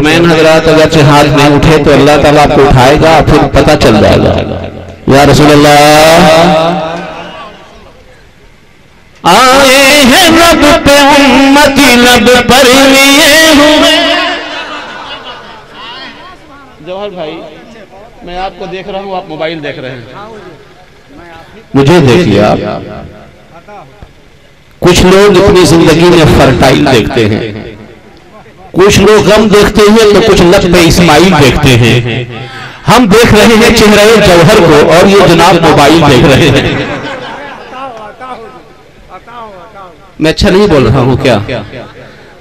Man हजरात अगर से हाथ नहीं उठे तो अल्लाह ताला आपको उठाएगा, फिर पता चल जाएगा। या रसूल अल्लाह आए हैं रब पे उम्मती लब पर लिए हुए। जवाहर भाई मैं आपको देख रहा हूँ, आप मोबाइल देख रहे हैं, मुझे देखिए आप। कुछ लोग अपनी जिंदगी में फर्टाइल देखते हैं, कुछ लोग गम देखते हैं तो कुछ लब पे इस्माइल देखते हैं। हम देख रहे हैं चेहरे जौहर को और ये जनाब मोबाइल देख रहे हैं। मैं अच्छा नहीं बोल रहा हूँ क्या?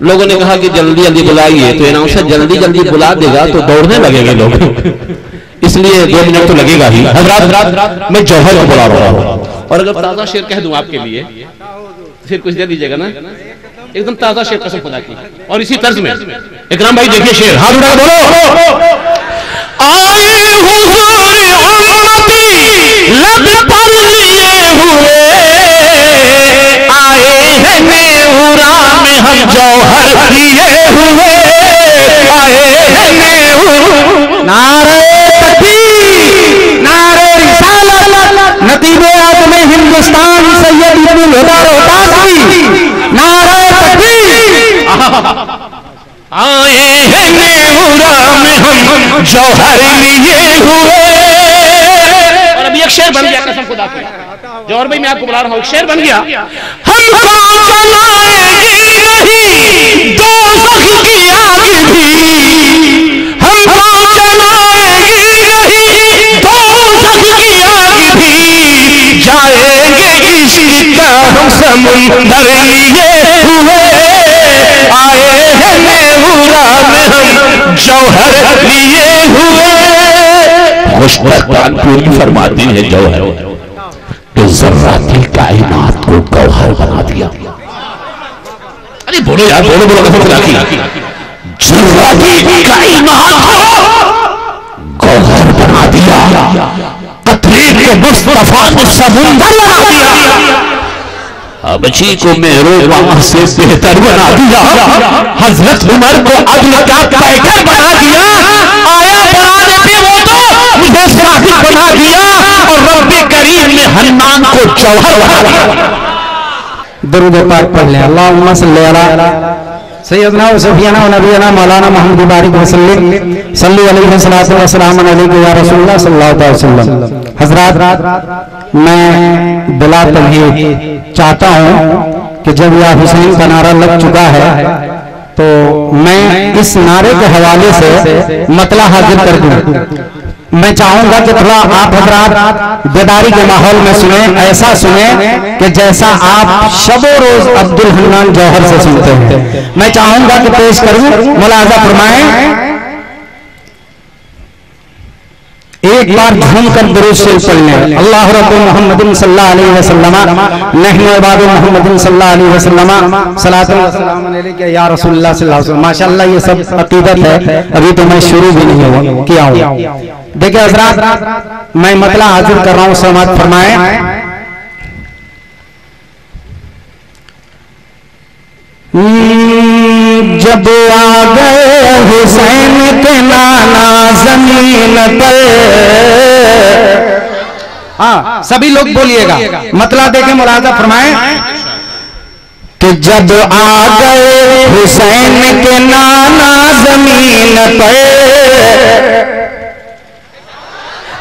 लोगों ने कहा कि जल्दी जल्दी बुलाइए, तो अनाउंसर जल्दी जल्दी बुला देगा तो दौड़ने लगेंगे लोग, इसलिए 2 मिनट तो लगेगा ही। हजरात मैं जौहर को बुला रहा हूँ, और अगर ताजा शेर कह दूं आपके लिए फिर कुछ दे दीजिएगा ना? एकदम ताजा शेर कसम खुदा की, और इसी तर्ज में इकराम भाई देखिए शेर, हाथ उठा बोलो। आए हुजूर उम्मती लब पर लिए हुए, आए हैं नेहुरा में हम जौहर लिए हुए, आए हैं नेहुरा। नारे तकबीर, नारे रिसालत, नतीबे आज़म हिंदुस्तान सैयद इब्नुल हुदा रोहतासी, नारे तकबीर। आए हैं नेहुरा में हम जौहर लिए हुए। और अभी एक शेर बन गया कसम खुदा की, जौहर भाई मैं आपको बुला रहा हूँ, एक शेर बन गया। हमको चलाएगी नहीं दोज़ख की आग भी, हमको चलाएगी नहीं दोज़ख की आग भी, जाएंगे इश्क का हम समुंदर लिए हुए, आए हैं नेहुरा में हम जौहर लिए हुए। खुशबख्तान पूरी फरमाती है जौहर कि ज़र्राती कायनात को गौहर बना दिया। अरे बोलो यार, बोलो बोलो कसम खुदा की। ज़र्राती कायनात को गौहर बना दिया, कतरे के मुस्तफा ने समुंदर बना दिया, अबची को मेहरोबां से बेहतर बना दिया, हजरत उमर को अदल का पैकर बना दिया, आया बनाने पे वो तो मुझे साहिब बना दिया, और रब्बे करीम ने हन्नान को जौहर बना दिया। दरूद पाक पढ़ लें। अल्लाहुम्मा सल्ली अला सय्यदना व सफियाना व नबीना मौलाना मोहम्मद बारिक वसल्लम सल्लल्लाहु अलैहि वसल्लम अलैहि या रसूलुल्लाह सल्लल्लाहु अलैहि वसल्लम। हजरात मैं बिला तमहीद चाहता हूँ कि जब या हुसैन का नारा लग चुका है तो मैं इस नारे के हवाले से मतला हाजिर कर दूं। मैं चाहूंगा कि थोड़ा आप हजरात बेदारी के माहौल में सुने, ऐसा सुने कि जैसा आप शबो रोज अब्दुल हन्नान जौहर से सुनते हैं। मैं चाहूंगा कि पेश करूं, मुलाजा फरमाएं। एक बार झूमकर दुरूद शरीफ पढ़ लें। अल्लाह रब्बु मुहम्मदिन सल्लल्लाहु अलैहि वसल्लम नहनु इबादु मुहम्मदिन सल्लल्लाहु अलैहि वसल्लम सलातु व सलाम अलैका या रसूलुल्लाह सल्लल्लाहु अलैहि वसल्लम। माशाअल्लाह ये सब अकीदत है, अभी तो मैं शुरू भी नहीं हुआ किया हूं। देखिए हजरात मैं मतला हाजिर कर रहा हूं, समाअत फरमाएं। जब आ गए हुसैन के नाना जमीन पर, हाँ सभी लोग बोलिएगा, मतला देखें, मुलाजा फरमाएं कि जब आ गए हुसैन के नाना जमीन पर,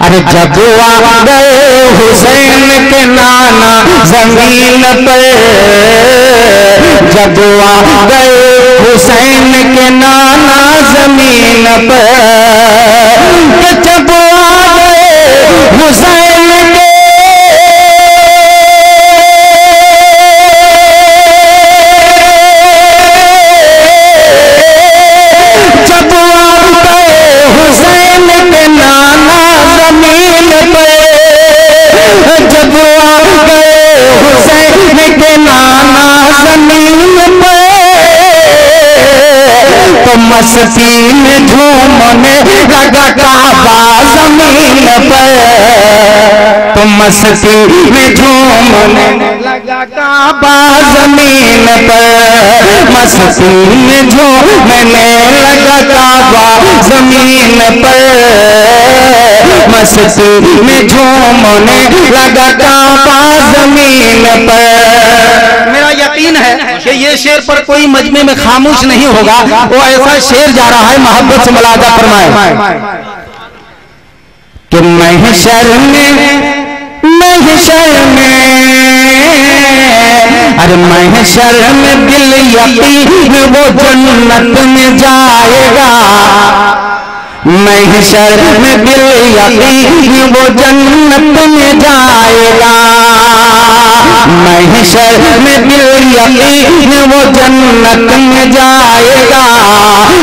अरे जब आ गए हुसैन के नाना जमीन पर, जब आ गए हुसैन के नाना जमीन पर, जब आ गए हुसैन के मस्ती में झूमने लगा काबा जमीन पर, तो मस्ती में झूमने लगा काबा जमीन पर, मस्ती में झूमने लगा काबा पर, मस्ती में झूमने लगा काबा जमीन पर। मेरा यकीन है कि ये शेर पर कोई मजमे में खामोश नहीं होगा। वो ऐसा शेर जा रहा है, मोहब्बत से मुलाजा फरमाए कि महशर में अरे महशर में दिल यकीन वो जन्नत में जाएगा। महशर में दिल यकीन वो जन्नत में जाएगा। महशर में दिल यकीन वो जन्नत में जाएगा।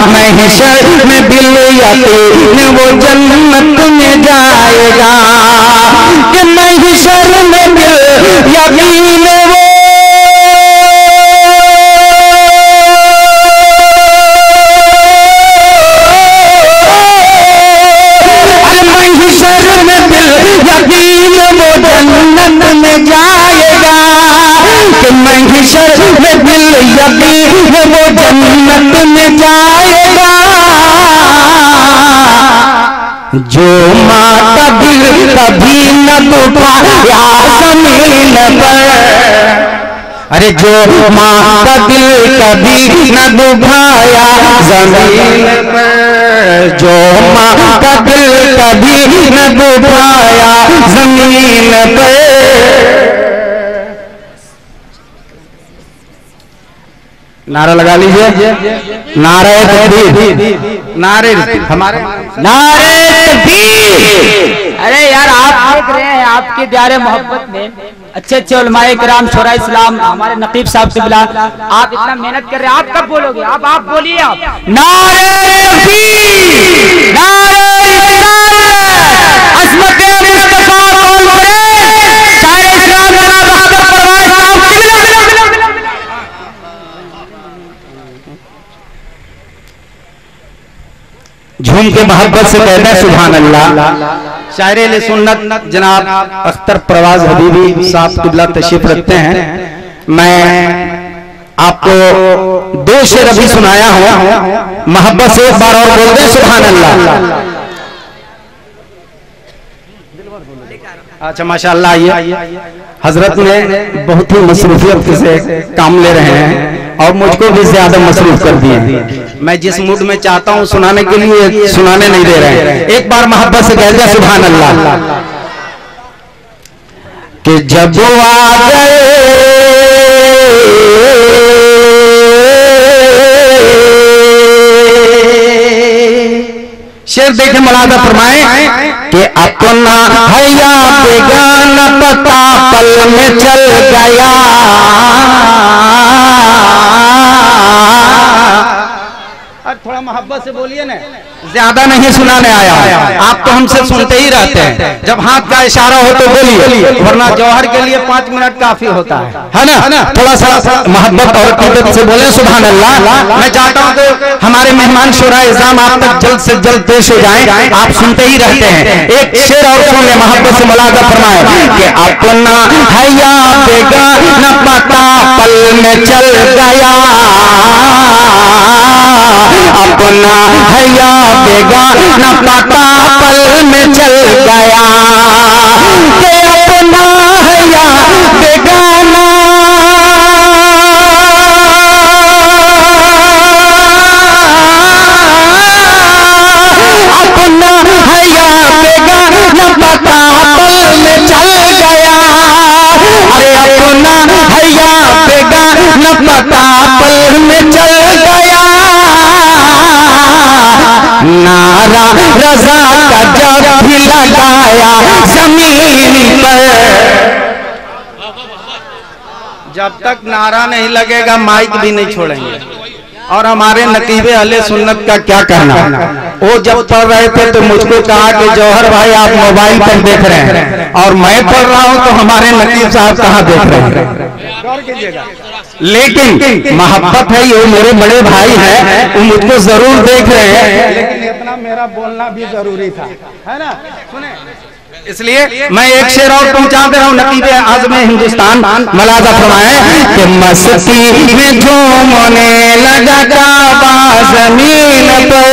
महशर में दिल यकीन वो जन्नत में जाएगा। कि महशर में दिल यकीन वो जन्नत में जाएगा। कि महशर में दिल यकीन वो जन्नत में जाएगा। जो माँ का दिल कभी न दुखाया जमीन पर, अरे जो माँ का दिल कभी न दुखाया जमीन पर, जो माँ का दिल कभी न दुखाया जमीन पर। नारा लगा लीजिए, नारे तकबीर, नारे हमारे नारे तकबीर। अरे यार आप देख रहे हैं आपके प्यारे मोहब्बत में अच्छे अच्छे उलमाए किराम शोरा इस्लाम हमारे नकीब साहब से मिला, आप इतना मेहनत कर रहे हैं, आप कब बोलोगे? आप बोलिए। आप नारे तकबीर, नारे अज़मत मुस्तफा कौन करे, शायर इस्लाम जनाब बहादुर परवाज़ साहब किबला। झूम के मोहब्बत से कहते हैं सुभान अल्लाह। शायर सुन्नत जनाब अख्तर परवाज़ हबीबी साहब किबला तशरीफ रखते हैं। मैं आपको दो शेर अभी सुनाया हूं, मोहब्बत से एक बार और बोल दें सुभान अल्लाह। अच्छा माशाअल्लाह। आइए, हजरत ने बहुत ही मसरूफियत से काम ले रहे हैं और मुझको भी ज्यादा मसरूफ कर दिए। मैं जिस मूड में चाहता हूं सुनाने के लिए सुनाने नहीं दे रहे हैं। एक बार मोहब्बत से कह दिया सुभान अल्लाह। कि जब आ गए शेर देखे मुलाजा फरमाए कि अपना है या बेगाना पता पल में चल गया। थोड़ा मोहब्बत से बोलिए ना, ज्यादा नहीं सुनाने आया। आप तो हमसे सुनते ही रहते हैं, जब हाथ का इशारा हो तो बोलिए, वरना जौहर के लिए 5 मिनट काफी होता है ना। थोड़ा सा मोहब्बत और अक़ीदत से बोले सुभान अल्लाह। मैं चाहता हूँ कि हमारे मेहमान शोरा इज़ाम आप तक जल्द से जल्द पेश हो जाएं, आप सुनते ही रहते हैं। एक शेर और सुन ले, मोहब्बत से मुलाज़ा फरमाए कि अपना है या बेगाना पता पल में चल गया। अपना है या बेगाना पता पल में चल गया। कि अपना है या बेगाना अपना है या बेगाना पता पल में चल गया। अरे अपना है या बेगाना पता पल में चल गया। नारा रज़ा का जब भी लगाया जमीन पर, जब तक नारा नहीं लगेगा माइक भी नहीं छोड़ेंगे। और हमारे नकीबे अहले सुन्नत का क्या कहना, वो जब पढ़ रहे थे तो मुझको कहा कि जौहर भाई आप मोबाइल पर देख रहे हैं, और मैं पढ़ रहा हूं तो हमारे नकीब साहब कहाँ देख रहे हैं। लेकिन मोहब्बत है, ये मेरे बड़े भाई हैं, वो मुझको जरूर देख रहे हैं, लेकिन इतना मेरा बोलना भी जरूरी था, है ना। सुने, इसलिए मैं एक शेर और पहुंचा दे रहा हूँ। नकीब आज़म हिंदुस्तान मुलाज़ा फरमाए कि मस्ती में झूमने लगा काबा जमीन पर,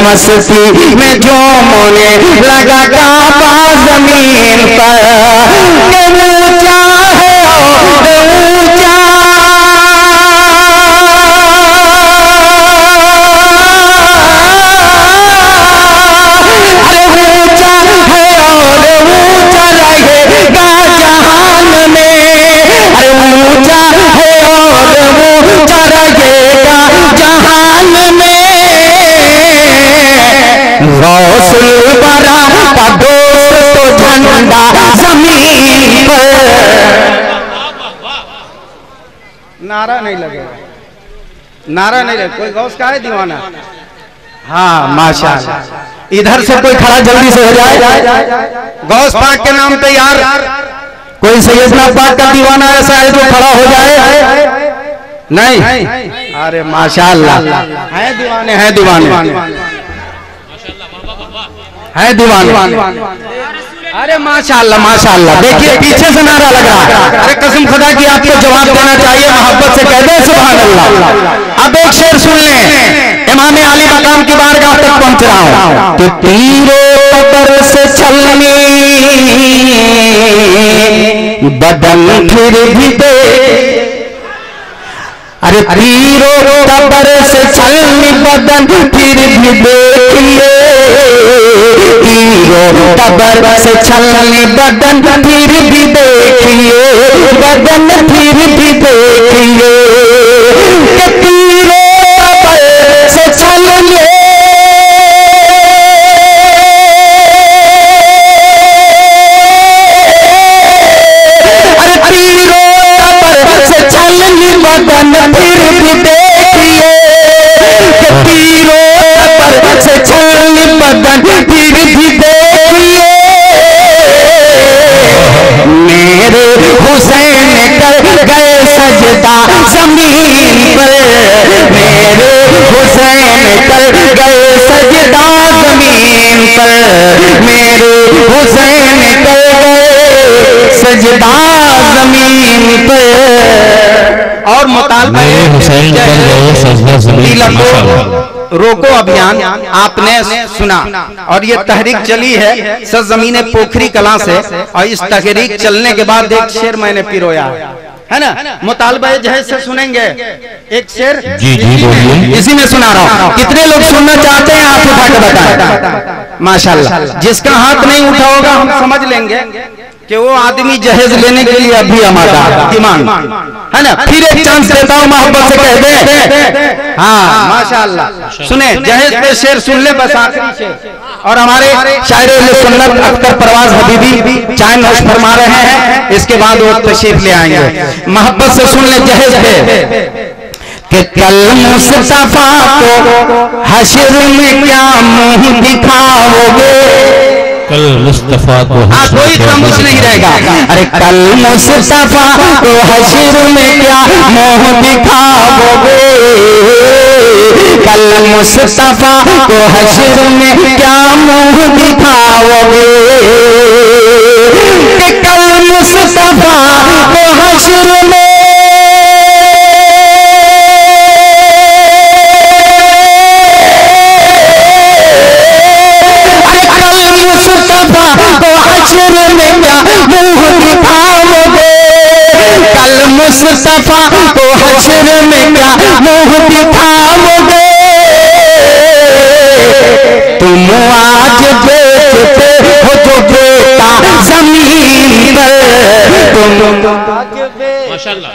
मस्ती में झूमने लगा काबा जमीन पर। ऊंचा है ऊंचा नारा नहीं लगेगा, नारा नहीं लगेगा। कोई गौस का है दीवाना? हाँ माशाअल्लाह। इधर से कोई खड़ा जल्दी से हो जाए। गौस पाक के नाम पे यार कोई सैयदना पाक का दीवाना ऐसा है जो खड़ा हो जाए? नहीं? अरे माशाअल्लाह है दीवाने, हैं दीवाने, है दीवाने। अरे माशाअल्लाह माशाअल्लाह। देखिए पीछे से नारा लग रहा है। अरे कसम खुदा की आपको जवाब देना चाहिए, मोहब्बत से कह दे सुभान अल्लाह। अब एक शेर सुन लें, इमाम आली मकाम की बारगाह तक पहुंच रहा हूं। तो तीरों पर से छलनी बदन फिर भी दे, अरे तीरों पर से छलनी बदन फिर भी देखिए, तीरों कबर से छलनी बदन फिर भी देखिए, बदन फिर भी देखिए, कि तीरों कबर से छलनी बदन फिर भी देखिए, कि तीरों पर से छलनी बदन फिर भी देखिए, मेरे हुसैन कर गए सजदा जमीन पर, मेरे हुसैन कर गए सजदा जमीन पर, मेरे हुसैन कर गए सजदा जमीन पर। और मुतालबा रोको अभियान आपने सुना और ये तहरीक चली है सरजमीन पोखरी कलां से, और इस तहरीक चलने के बाद एक शेर मैंने पिरोया है ना, मुतालबा जहेज से सुनेंगे एक शेर। जी जी इसी में सुना रहा हूँ। कितने लोग सुनना चाहते हैं हाथ उठा के बताएं। माशाल्लाह। जिसका हाथ नहीं उठा होगा हम समझ लेंगे कि वो आदमी जहेज लेने के लिए अभी आमादा ईमान है ना। फिर एक चांस देता हूँ, मोहब्बत से कह दे। हाँ माशाअल्लाह। सुने जहेज पे शेर सुन ले बस आखिरी शेर। और हमारे शायर सुन्नत अख्तर परवाज हबीबी चाय नोश फरमा रहे हैं, इसके बाद वो तशरीफ ले आएंगे। मोहब्बत से सुन ले जहेज पे कि कल मुस्तफा को हश्र में क्या मुंह दिखाओगे, कल मुस्तफा को कोई खामोश नहीं रहेगा। अरे कल मुस्तफा को हश्र में क्या मुंह दिखाओगे, कल मुस्तफा को हश्र में क्या मुंह दिखाओगे, कि कल मुस्तफा को हश्र में मुस्तफा को हश्र में क्या मुंह दिखाओगे, तुम आज बेचते हो जो बेटा जमीन पर, तुम माशाअल्लाह।